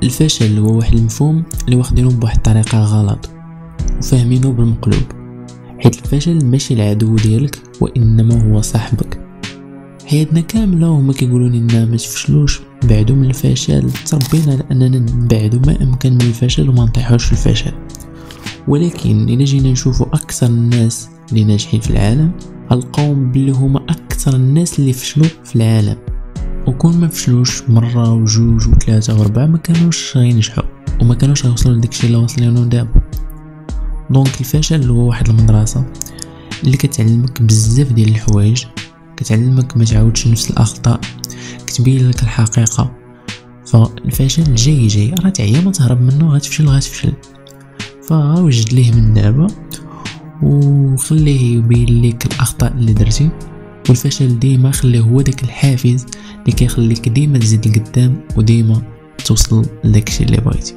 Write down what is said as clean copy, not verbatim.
الفشل هو واحد المفهوم اللي واخدينه بواحد الطريقه غلط وفاهمينه بالمقلوب، حيت الفشل ماشي العدو ديالك وانما هو صاحبك. حياتنا كامله هما كيقولوا لنا ما تفشلوش، بعدوا من الفشل. تربينا على اننا نبعدوا ما امكن من الفشل وما نطيحوش في الفشل. ولكن الا جينا نشوفوا اكثر الناس اللي ناجحين في العالم القوم باللي هما اكثر الناس اللي فشلوا في العالم، وكون ما فشلوش مره وجوج وثلاثه واربعه ما كانوش غينجحوا وما كانوش غيوصلوا لداكشي اللي واصلينه دابا. دونك الفشل هو واحد المدرسه اللي كتعلمك بزاف ديال الحوايج، كتعلمك ما تعاودش نفس الاخطاء، كتبين لك الحقيقه. فالفشل جاي راه تعيا ما تهرب منه، غتفشل فوجد ليه من دابا وخليه يبين لك الاخطاء اللي درتي. والفشل ديما خليه هو داك الحافز اللي كيخليك ديما تزيد لقدام وديما توصل لداكشي اللي بغيتي.